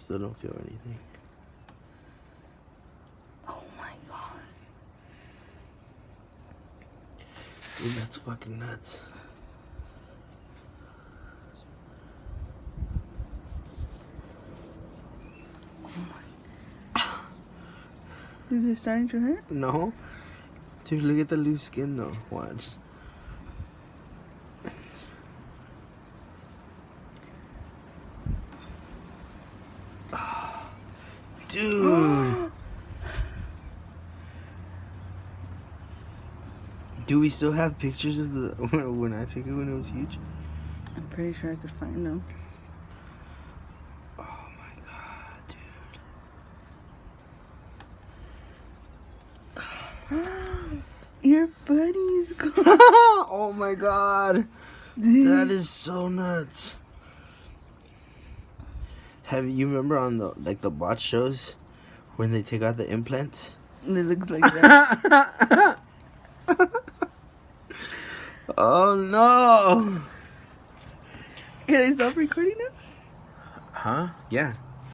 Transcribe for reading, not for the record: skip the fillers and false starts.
still don't feel anything. Oh my god. Dude, that's fucking nuts. Is it starting to hurt? No. Dude, look at the loose skin though. Watch. Dude. Do we still have pictures of the when I took it when it was huge? I'm pretty sure I could find them. Oh my god, dude. Your buddy's gone. Oh my god. Dude. That is so nuts. Have you remember on the bot shows when they take out the implants? It looks like that. Oh no. Can I stop recording now? Huh? Yeah.